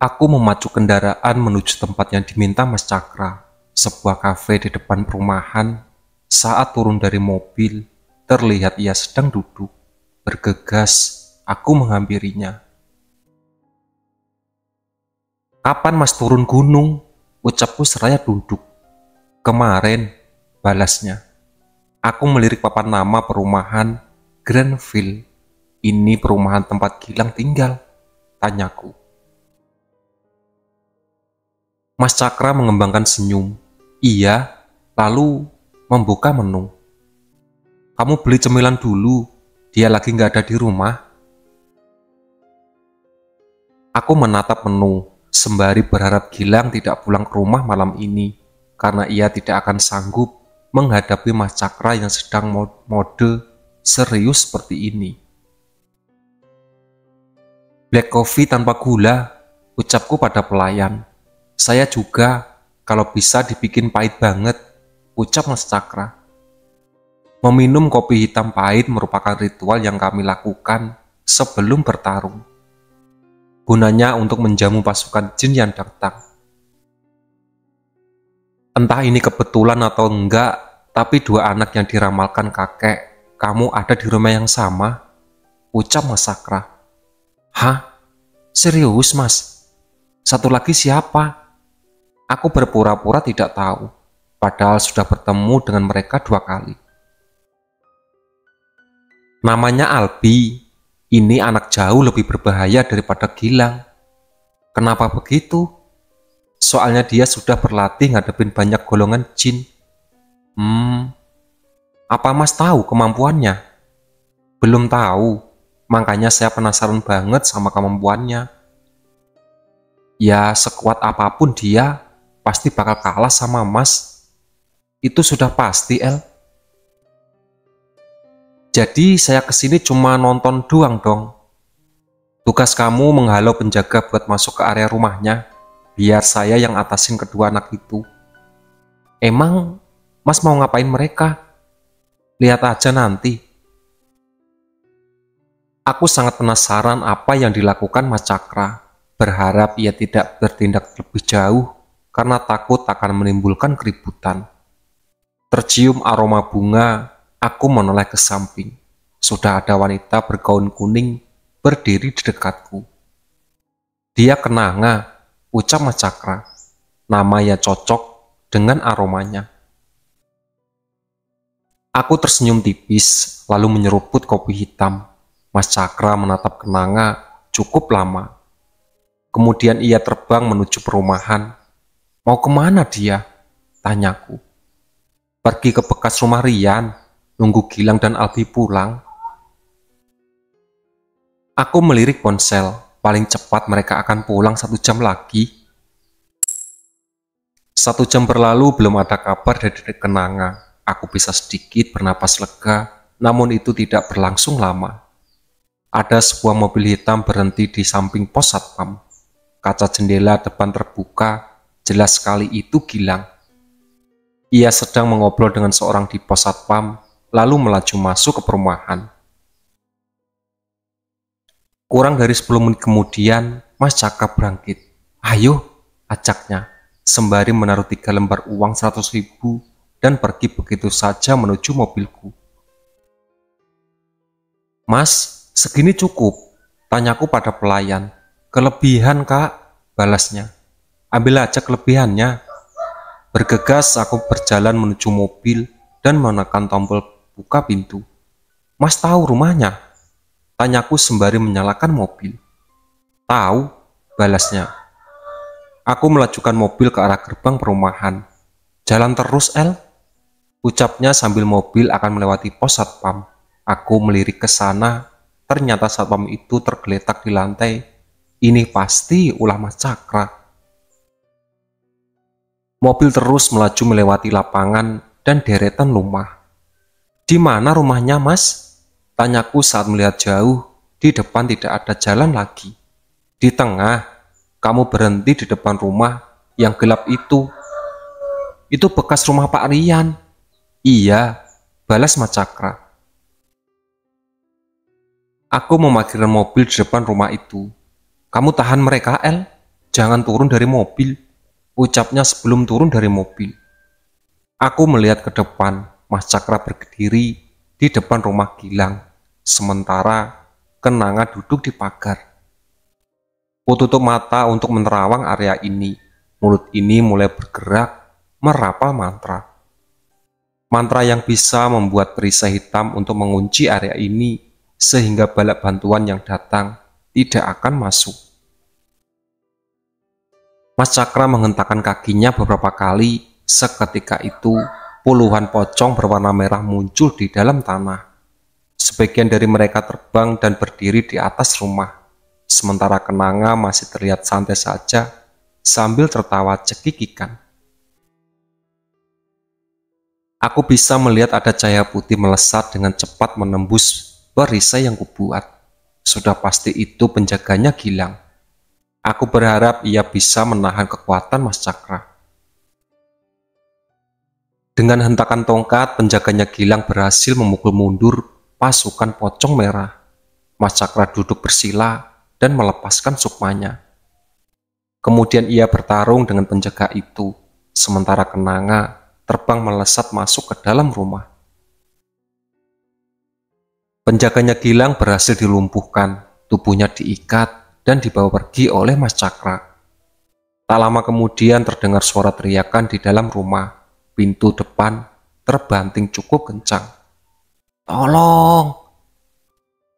Aku memacu kendaraan menuju tempat yang diminta Mas Cakra, sebuah kafe di depan perumahan. Saat turun dari mobil, terlihat ia sedang duduk. Bergegas, aku menghampirinya. "Kapan Mas turun gunung?" ucapku seraya duduk. "Kemarin," balasnya. Aku melirik papan nama perumahan Grandville. "Ini perumahan tempat Gilang tinggal?" tanyaku. Mas Cakra mengembangkan senyum. "Iya," lalu membuka menu. "Kamu beli cemilan dulu, dia lagi nggak ada di rumah." Aku menatap menu, sembari berharap Gilang tidak pulang ke rumah malam ini, karena ia tidak akan sanggup menghadapi Mas Cakra yang sedang mode serius seperti ini. "Black coffee tanpa gula," ucapku pada pelayan. "Saya juga, kalau bisa dibikin pahit banget," ucap Mas Cakra. Meminum kopi hitam pahit merupakan ritual yang kami lakukan sebelum bertarung. Gunanya untuk menjamu pasukan jin yang datang. Entah ini kebetulan atau enggak, tapi dua anak yang diramalkan kakek, kamu ada di rumah yang sama, ucap Mas Cakra. "Hah? Serius, Mas? Satu lagi siapa?" Aku berpura-pura tidak tahu, padahal sudah bertemu dengan mereka 2 kali. "Namanya Albi. Ini anak jauh lebih berbahaya daripada Gilang." "Kenapa begitu?" "Soalnya dia sudah berlatih ngadepin banyak golongan jin." Apa Mas tahu kemampuannya?" "Belum tahu, makanya saya penasaran banget sama kemampuannya." "Ya, sekuat apapun dia, pasti bakal kalah sama Mas. Itu sudah pasti, El." "Jadi saya kesini cuma nonton doang dong?" "Tugas kamu menghalau penjaga buat masuk ke area rumahnya, biar saya yang atasin kedua anak itu." "Emang Mas mau ngapain mereka?" "Lihat aja nanti." Aku sangat penasaran apa yang dilakukan Mas Cakra, berharap ia tidak bertindak lebih jauh karena takut akan menimbulkan keributan. Tercium aroma bunga, aku menoleh ke samping. Sudah ada wanita bergaun kuning berdiri di dekatku. "Dia kenanga," ucap Mas Cakra. Nama yang cocok dengan aromanya. Aku tersenyum tipis, lalu menyeruput kopi hitam. Mas Cakra menatap kenanga cukup lama. Kemudian ia terbang menuju perumahan. "Mau kemana dia?" tanyaku. "Pergi ke bekas rumah Rian, nunggu Gilang dan Albi pulang." Aku melirik ponsel, paling cepat mereka akan pulang 1 jam lagi. 1 jam berlalu belum ada kabar dari kenanga. Aku bisa sedikit bernapas lega, namun itu tidak berlangsung lama. Ada sebuah mobil hitam berhenti di samping pos satpam. Kaca jendela depan terbuka, jelas sekali itu Gilang. Ia sedang mengobrol dengan seorang di pos satpam, lalu melaju masuk ke perumahan. Kurang dari 10 menit kemudian, Mas Cakra bangkit. "Ayo," ajaknya, sembari menaruh 3 lembar uang 100.000 dan pergi begitu saja menuju mobilku. "Mas, segini cukup?" tanyaku pada pelayan. "Kelebihan, Kak," balasnya. "Ambil aja kelebihannya." Bergegas aku berjalan menuju mobil dan menekan tombol buka pintu. "Mas tahu rumahnya?" tanyaku sembari menyalakan mobil. "Tahu," balasnya. Aku melajukan mobil ke arah gerbang perumahan. "Jalan terus, El," ucapnya sambil mobil akan melewati pos satpam. Aku melirik ke sana, ternyata satpam itu tergeletak di lantai. Ini pasti ulah Mas Cakra. Mobil terus melaju melewati lapangan dan deretan rumah. "Di mana rumahnya, Mas?" tanyaku saat melihat jauh. Di depan tidak ada jalan lagi. "Di tengah, kamu berhenti di depan rumah yang gelap itu." "Itu bekas rumah Pak Rian." "Iya," balas Mas Cakra. Aku memarkirkan mobil di depan rumah itu. "Kamu tahan mereka, El?" jangan turun dari mobil, ucapnya sebelum turun dari mobil. Aku melihat ke depan, Mas Cakra berdiri di depan rumah Gilang, sementara Kenanga duduk di pagar. Ku tutup mata untuk menerawang area ini. Mulut ini mulai bergerak, merapal mantra. Mantra yang bisa membuat perisai hitam untuk mengunci area ini, sehingga bala bantuan yang datang tidak akan masuk. Mas Cakra menghentakkan kakinya beberapa kali. Seketika itu, puluhan pocong berwarna merah muncul di dalam tanah. Sebagian dari mereka terbang dan berdiri di atas rumah, sementara Kenanga masih terlihat santai saja sambil tertawa cekikikan. Aku bisa melihat ada cahaya putih melesat dengan cepat menembus perisai yang kubuat. Sudah pasti itu penjaganya Gilang. Aku berharap ia bisa menahan kekuatan Mas Cakra. Dengan hentakan tongkat, penjaganya Gilang berhasil memukul mundur pasukan pocong merah. Mas Cakra duduk bersila dan melepaskan sukmanya. Kemudian ia bertarung dengan penjaga itu, sementara Kenanga terbang melesat masuk ke dalam rumah. Penjaganya Gilang berhasil dilumpuhkan, tubuhnya diikat dan dibawa pergi oleh Mas Cakra. Tak lama kemudian terdengar suara teriakan di dalam rumah. Pintu depan terbanting cukup kencang. "Tolong!"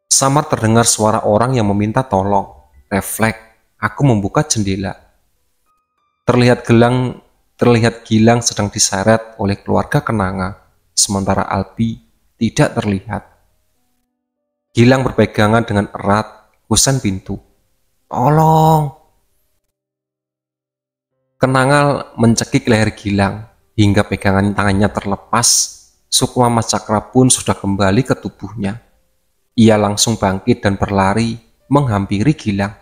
Samar terdengar suara orang yang meminta tolong. Refleks, aku membuka jendela. Terlihat Gilang sedang diseret oleh keluarga Kenanga, sementara Albi tidak terlihat. Gilang berpegangan dengan erat kusen pintu. "Tolong!" Kenanga mencekik leher Gilang hingga pegangan tangannya terlepas. Sukma Mas Cakra pun sudah kembali ke tubuhnya. Ia langsung bangkit dan berlari menghampiri Gilang.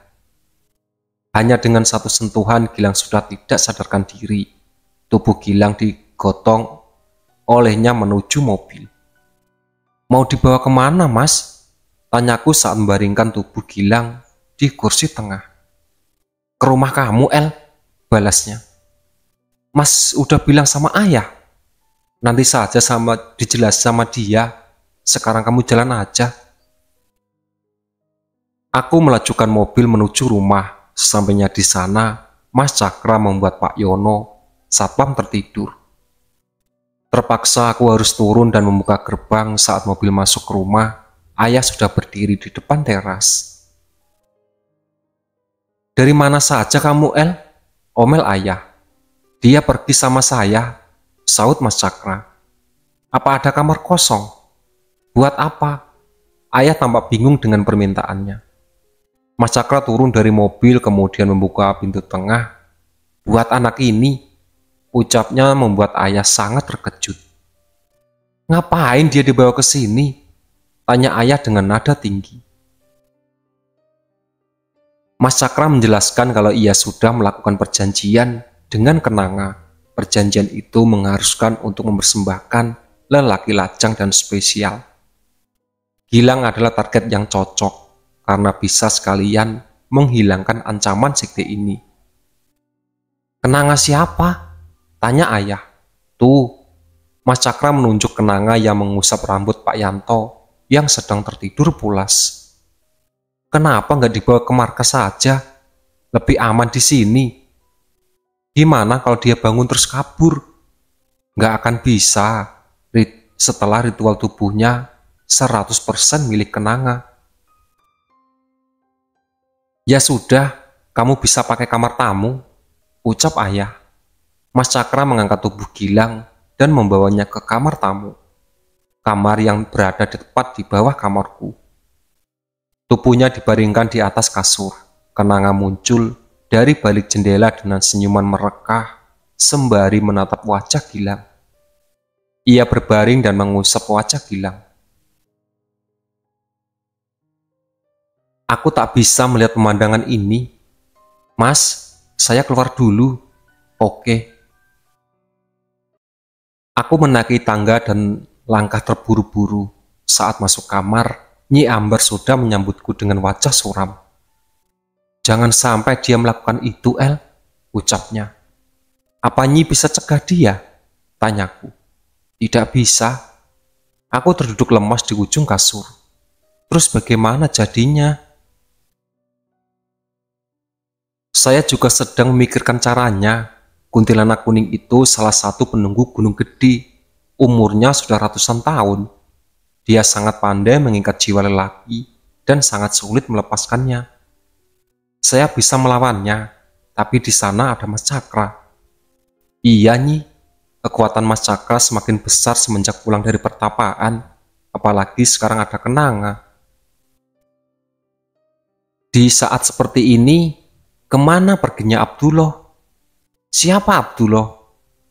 Hanya dengan satu sentuhan Gilang sudah tidak sadarkan diri. Tubuh Gilang digotong olehnya menuju mobil. "Mau dibawa kemana, Mas?" tanyaku saat membaringkan tubuh Gilang di kursi tengah. "Ke rumah kamu, El," balasnya. "Mas udah bilang sama ayah. Nanti saja dijelas sama dia. Sekarang kamu jalan aja." Aku melajukan mobil menuju rumah. Sesampainya di sana, Mas Cakra membuat Pak Yono, satpam, tertidur. Terpaksa aku harus turun dan membuka gerbang. Saat mobil masuk ke rumah, ayah sudah berdiri di depan teras. "Dari mana saja kamu, El?" omel ayah. "Dia pergi sama saya," saut Mas Cakra. "Apa ada kamar kosong?" "Buat apa?" Ayah tampak bingung dengan permintaannya. Mas Cakra turun dari mobil kemudian membuka pintu tengah. "Buat anak ini," ucapnya membuat ayah sangat terkejut. "Ngapain dia dibawa ke sini?" tanya ayah dengan nada tinggi. Mas Cakra menjelaskan kalau ia sudah melakukan perjanjian dengan Kenanga. Perjanjian itu mengharuskan untuk mempersembahkan lelaki lajang dan spesial. Gilang adalah target yang cocok karena bisa sekalian menghilangkan ancaman sekte ini. "Kenanga siapa?" tanya ayah. "Tuh," Mas Cakra menunjuk Kenanga yang mengusap rambut Pak Yanto yang sedang tertidur pulas. "Kenapa nggak dibawa ke markas saja? Lebih aman di sini. Gimana kalau dia bangun terus kabur? Nggak akan bisa. Setelah ritual tubuhnya 100% milik Kenanga." "Ya sudah, kamu bisa pakai kamar tamu," ucap ayah. Mas Cakra mengangkat tubuh Gilang dan membawanya ke kamar tamu. Kamar yang berada di tepat di bawah kamarku. Tubuhnya dibaringkan di atas kasur. Kenanga muncul dari balik jendela dengan senyuman merekah sembari menatap wajah Gilang. Ia berbaring dan mengusap wajah Gilang. Aku tak bisa melihat pemandangan ini. "Mas, saya keluar dulu." "Oke." Aku menaiki tangga dan langkah terburu-buru. Saat masuk kamar, Nyi Ambar sudah menyambutku dengan wajah suram. Jangan sampai dia melakukan itu, El, ucapnya. Apa Nyi bisa cegah dia? Tanyaku. Tidak bisa. Aku terduduk lemas di ujung kasur. Terus bagaimana jadinya? Saya juga sedang memikirkan caranya. Kuntilanak kuning itu salah satu penunggu Gunung Gede. Umurnya sudah ratusan tahun. Dia sangat pandai mengikat jiwa lelaki dan sangat sulit melepaskannya. Saya bisa melawannya, tapi di sana ada Mas Cakra. Iya Nyi, kekuatan Mas Cakra semakin besar semenjak pulang dari pertapaan, apalagi sekarang ada Kenanga. Di saat seperti ini, kemana perginya Abdullah? Siapa Abdullah?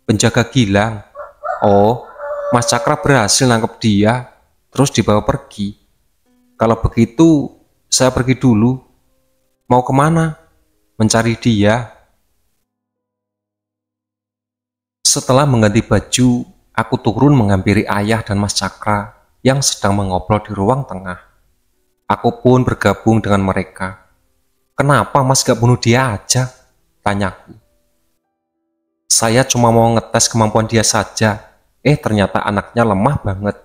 Penjaga Gilang. Oh, Mas Cakra berhasil nangkep dia, terus dibawa pergi. Kalau begitu, saya pergi dulu. Mau kemana? Mencari dia. Setelah mengganti baju, aku turun menghampiri ayah dan Mas Cakra yang sedang mengobrol di ruang tengah. Aku pun bergabung dengan mereka. Kenapa Mas gak bunuh dia aja? Tanyaku. Saya cuma mau ngetes kemampuan dia saja. Ternyata anaknya lemah banget.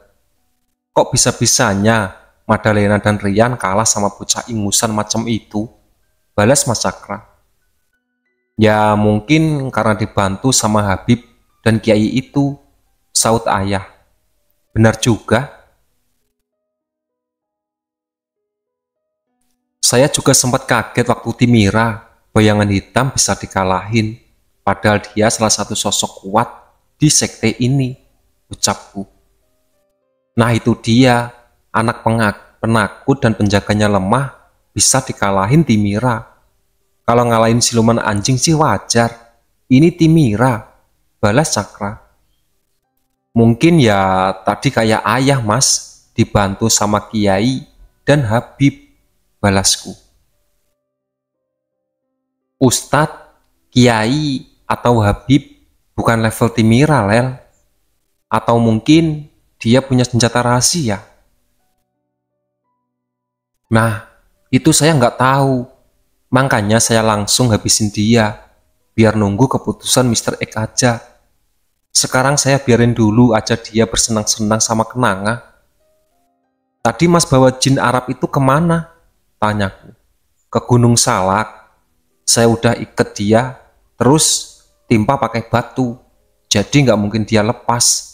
Kok bisa-bisanya Madalena dan Rian kalah sama bocah ingusan macam itu? Balas Mas Cakra. Ya mungkin karena dibantu sama Habib dan Kiai itu, saut ayah. Benar juga. Saya juga sempat kaget waktu Timira, bayangan hitam bisa dikalahin, padahal dia salah satu sosok kuat di sekte ini, ucapku. Nah itu dia, anak penakut dan penjaganya lemah, bisa dikalahin Timira. Kalau ngalahin siluman anjing sih wajar. Ini Timira, balas Cakra. Mungkin ya tadi kayak ayah Mas, dibantu sama Kiai dan Habib, balasku. Ustadz, Kiai, atau Habib bukan level Timira, Lel. Atau mungkin dia punya senjata rahasia. Nah, itu saya nggak tahu. Makanya saya langsung habisin dia, biar nunggu keputusan Mr. X aja. Sekarang saya biarin dulu aja dia bersenang-senang sama Kenanga. Tadi Mas bawa jin Arab itu kemana? Tanyaku. Ke Gunung Salak. Saya udah ikat dia, terus timpa pakai batu. Jadi nggak mungkin dia lepas.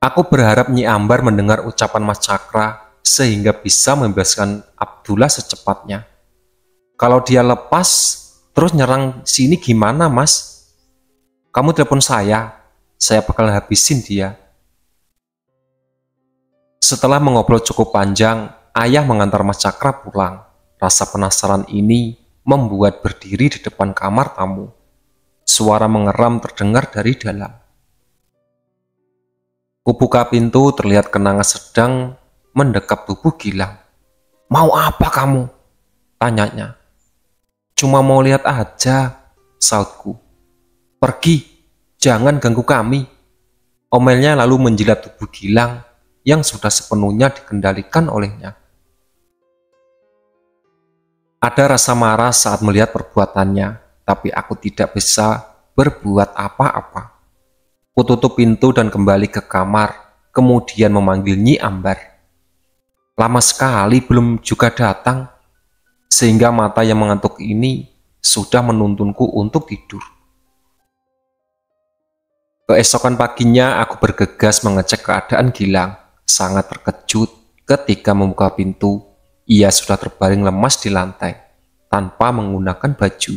Aku berharap Nyi Ambar mendengar ucapan Mas Cakra, sehingga bisa membebaskan Abdullah secepatnya. Kalau dia lepas, terus nyerang sini gimana Mas? Kamu telepon saya bakal habisin dia. Setelah mengobrol cukup panjang, ayah mengantar Mas Cakra pulang. Rasa penasaran ini membuat berdiri di depan kamar tamu. Suara mengeram terdengar dari dalam. Kubuka pintu, terlihat Kenanga sedang mendekap tubuh Gilang. Mau apa kamu? Tanyanya. Cuma mau lihat aja, sautku. Pergi, jangan ganggu kami. Omelnya lalu menjilat tubuh Gilang yang sudah sepenuhnya dikendalikan olehnya. Ada rasa marah saat melihat perbuatannya, tapi aku tidak bisa berbuat apa-apa. Kututup pintu dan kembali ke kamar, kemudian memanggil Nyi Ambar. Lama sekali belum juga datang, sehingga mata yang mengantuk ini sudah menuntunku untuk tidur. Keesokan paginya aku bergegas mengecek keadaan Gilang. Sangat terkejut ketika membuka pintu, ia sudah terbaring lemas di lantai, tanpa menggunakan baju.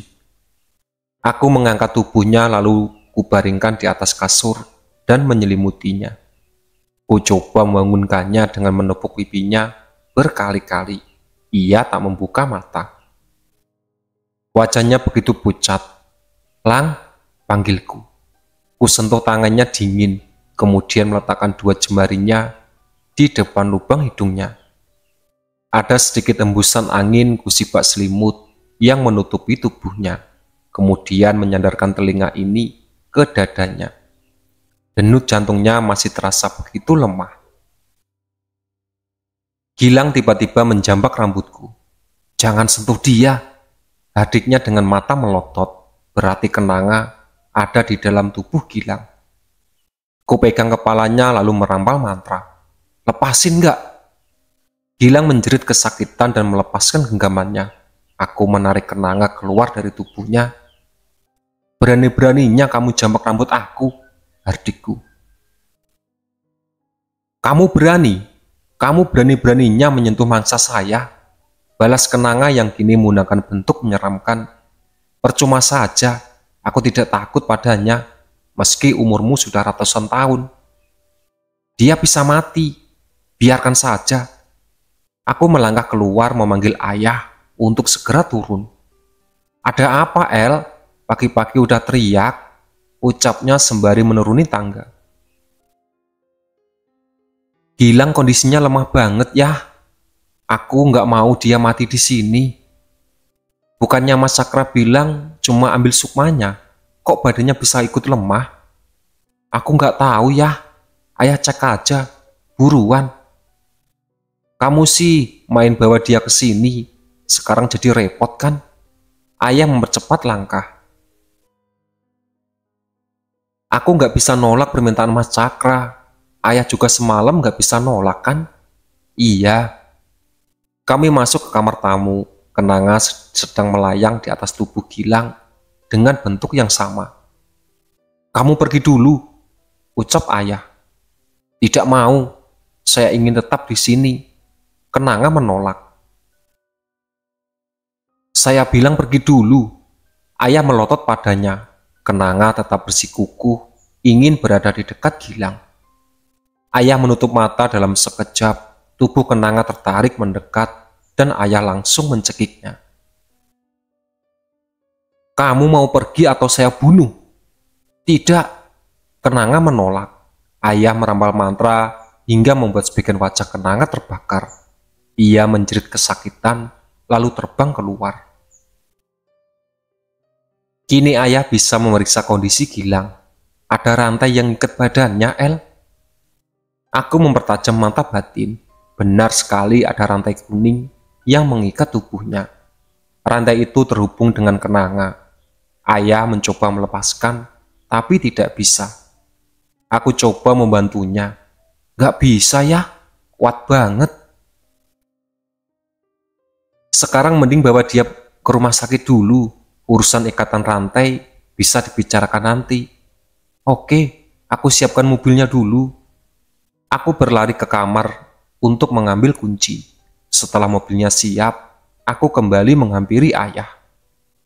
Aku mengangkat tubuhnya lalu kubaringkan di atas kasur dan menyelimutinya. Ku coba membangunkannya dengan menepuk pipinya berkali-kali. Ia tak membuka mata. Wajahnya begitu pucat. Lang, panggilku. Ku sentuh tangannya dingin, kemudian meletakkan dua jemarinya di depan lubang hidungnya. Ada sedikit embusan angin kusibak selimut yang menutupi tubuhnya, kemudian menyandarkan telinga ini ke dadanya. Denyut jantungnya masih terasa begitu lemah. Gilang tiba-tiba menjambak rambutku. Jangan sentuh dia. Hadiknya dengan mata melotot, berarti kenanga ada di dalam tubuh Gilang. Ku pegang kepalanya lalu merampal mantra. Lepasin nggak? Gilang menjerit kesakitan dan melepaskan genggamannya. Aku menarik kenanga keluar dari tubuhnya. Berani-beraninya kamu jambak rambut aku, hardikku. Kamu berani-beraninya menyentuh mangsa saya. Balas kenanga yang kini menggunakan bentuk menyeramkan. Percuma saja, aku tidak takut padanya, meski umurmu sudah ratusan tahun. Dia bisa mati, biarkan saja. Aku melangkah keluar memanggil ayah untuk segera turun. Ada apa, El? Pagi-pagi udah teriak, ucapnya sembari menuruni tangga. Gilang kondisinya lemah banget ya. Aku nggak mau dia mati di sini. Bukannya Mas Cakra bilang cuma ambil sukmanya, kok badannya bisa ikut lemah? Aku nggak tahu ya. Ayah cek aja, buruan. Kamu sih main bawa dia ke sini, sekarang jadi repot kan? Ayah mempercepat langkah. Aku nggak bisa nolak permintaan Mas Cakra. Ayah juga semalam nggak bisa nolak kan? Iya. Kami masuk ke kamar tamu. Kenanga sedang melayang di atas tubuh Gilang dengan bentuk yang sama. Kamu pergi dulu, ucap ayah. Tidak mau, saya ingin tetap di sini. Kenanga menolak. Saya bilang pergi dulu. Ayah melotot padanya. Kenanga tetap bersikukuh, ingin berada di dekat Gilang. Ayah menutup mata dalam sekejap. Tubuh kenanga tertarik mendekat dan ayah langsung mencekiknya. Kamu mau pergi atau saya bunuh? Tidak, kenanga menolak. Ayah merampal mantra hingga membuat sebagian wajah kenanga terbakar. Ia menjerit kesakitan lalu terbang keluar. Kini ayah bisa memeriksa kondisi Gilang. Ada rantai yang ikat badannya, El. Aku mempertajam mata batin. Benar sekali ada rantai kuning yang mengikat tubuhnya. Rantai itu terhubung dengan kenanga. Ayah mencoba melepaskan, tapi tidak bisa. Aku coba membantunya. Gak bisa ya, kuat banget. Sekarang mending bawa dia ke rumah sakit dulu. Urusan ikatan rantai bisa dibicarakan nanti. Oke, aku siapkan mobilnya dulu. Aku berlari ke kamar untuk mengambil kunci. Setelah mobilnya siap, aku kembali menghampiri ayah.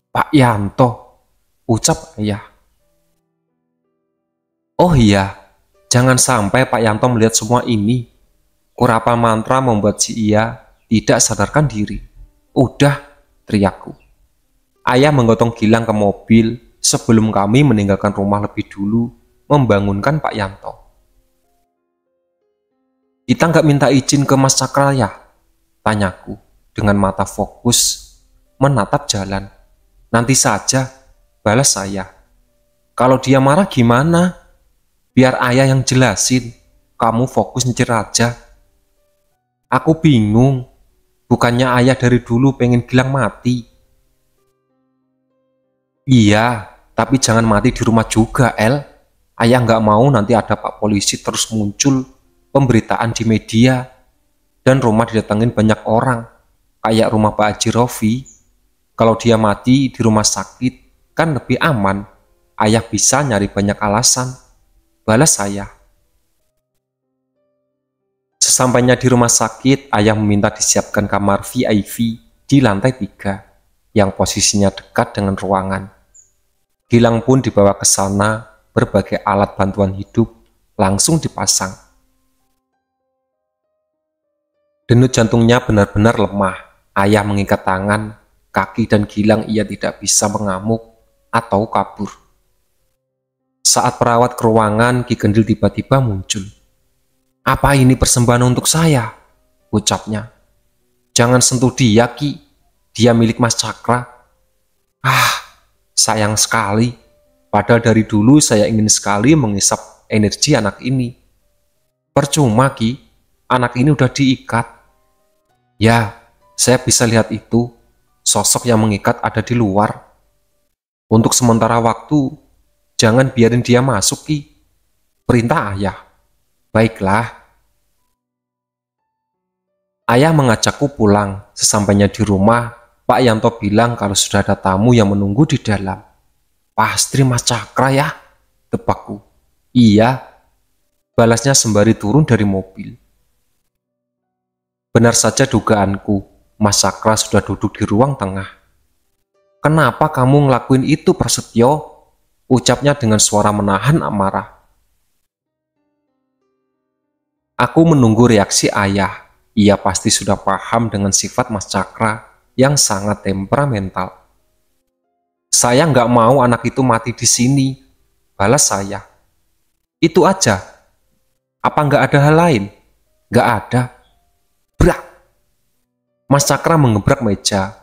Pak Yanto, ucap ayah. Oh iya, jangan sampai Pak Yanto melihat semua ini. Kurapal mantra membuat si Ia tidak sadarkan diri. Udah, teriakku. Ayah menggotong Gilang ke mobil sebelum kami meninggalkan rumah lebih dulu membangunkan Pak Yanto. Kita nggak minta izin ke Mas Cakra ya? Tanyaku dengan mata fokus menatap jalan. Nanti saja, balas saya. Kalau dia marah gimana? Biar ayah yang jelasin. Kamu fokus nyetir aja. Aku bingung. Bukannya ayah dari dulu pengen Gilang mati. Iya, tapi jangan mati di rumah juga, El. Ayah nggak mau nanti ada Pak Polisi terus muncul pemberitaan di media, dan rumah didatengin banyak orang, kayak rumah Pak Haji Rofi. Kalau dia mati di rumah sakit, kan lebih aman. Ayah bisa nyari banyak alasan, balas saya. Sesampainya di rumah sakit, ayah meminta disiapkan kamar VIP di lantai 3, yang posisinya dekat dengan ruangan. Gilang pun dibawa ke sana, berbagai alat bantuan hidup langsung dipasang. Denyut jantungnya benar-benar lemah. Ayah mengikat tangan, kaki dan Gilang ia tidak bisa mengamuk atau kabur. Saat perawat ke ruangan, Ki Gendil tiba-tiba muncul. Apa ini persembahan untuk saya? Ucapnya. Jangan sentuh dia, Ki. Dia milik Mas Cakra. Ah, sayang sekali. Padahal dari dulu saya ingin sekali menghisap energi anak ini. Percuma, Ki. Anak ini udah diikat. Ya, saya bisa lihat itu. sosok yang mengikat ada di luar. Untuk sementara waktu, jangan biarin dia masuk, Ki. Perintah ayah. Baiklah. Ayah mengajakku pulang. Sesampainya di rumah, Pak Yanto bilang kalau sudah ada tamu yang menunggu di dalam. Pasti Mas Cakra ya, tebakku. Iya, balasnya sembari turun dari mobil. Benar saja dugaanku, Mas Cakra sudah duduk di ruang tengah. Kenapa kamu ngelakuin itu, Prasetyo? Ucapnya dengan suara menahan amarah. Aku menunggu reaksi ayah. Ia pasti sudah paham dengan sifat Mas Cakra yang sangat temperamental. Saya nggak mau anak itu mati di sini, balas saya. Itu aja. Apa nggak ada hal lain? Nggak ada. Brak! Mas Cakra mengebrak meja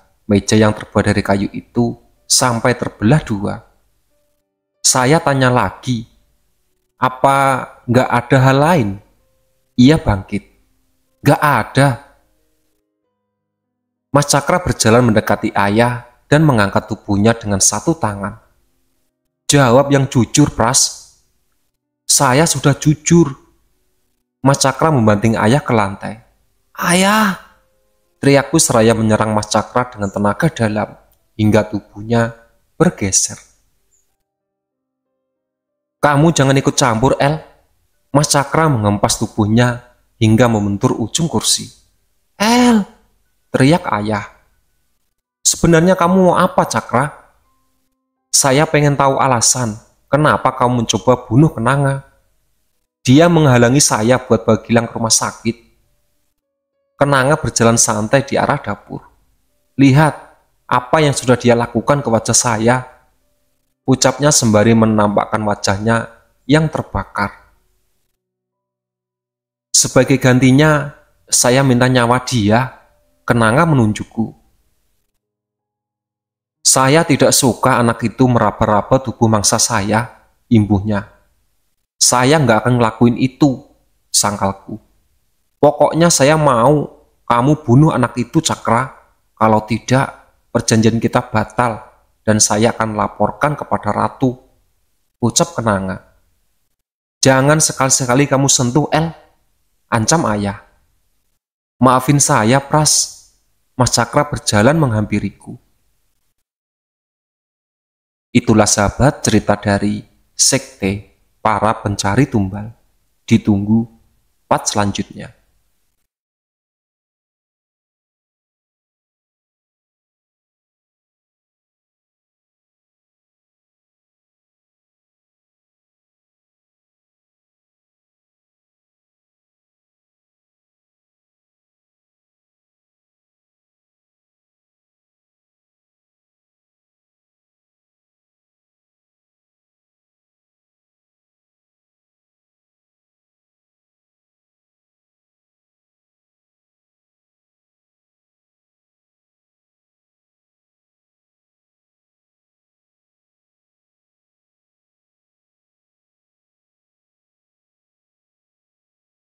yang terbuat dari kayu itu sampai terbelah dua. Saya tanya lagi, apa nggak ada hal lain? Ia bangkit. Nggak ada. Mas Cakra berjalan mendekati ayah dan mengangkat tubuhnya dengan satu tangan. Jawab yang jujur, Pras. Saya sudah jujur. Mas Cakra membanting ayah ke lantai. Ayah! Teriakku seraya menyerang Mas Cakra dengan tenaga dalam hingga tubuhnya bergeser. Kamu jangan ikut campur, El. Mas Cakra mengempas tubuhnya hingga membentur ujung kursi. El! Teriak ayah. Sebenarnya kamu mau apa, Cakra? Saya pengen tahu alasan kenapa kamu mencoba bunuh Kenanga. Dia menghalangi saya buat bawa Gilang ke rumah sakit. Kenanga berjalan santai di arah dapur. Lihat apa yang sudah dia lakukan ke wajah saya. Ucapnya sembari menampakkan wajahnya yang terbakar. Sebagai gantinya, saya minta nyawa dia. Kenanga menunjukku. Saya tidak suka anak itu meraba-raba tubuh mangsa saya, imbuhnya. Saya nggak akan ngelakuin itu, sangkalku. Pokoknya saya mau kamu bunuh anak itu, Cakra. Kalau tidak, perjanjian kita batal dan saya akan laporkan kepada Ratu. Ucap Kenanga. Jangan sekali-sekali kamu sentuh, El. Ancam ayah. Maafin saya, Pras. Mas Cakra berjalan menghampiriku. Itulah sahabat cerita dari Sekte Para Pencari Tumbal. Ditunggu part selanjutnya.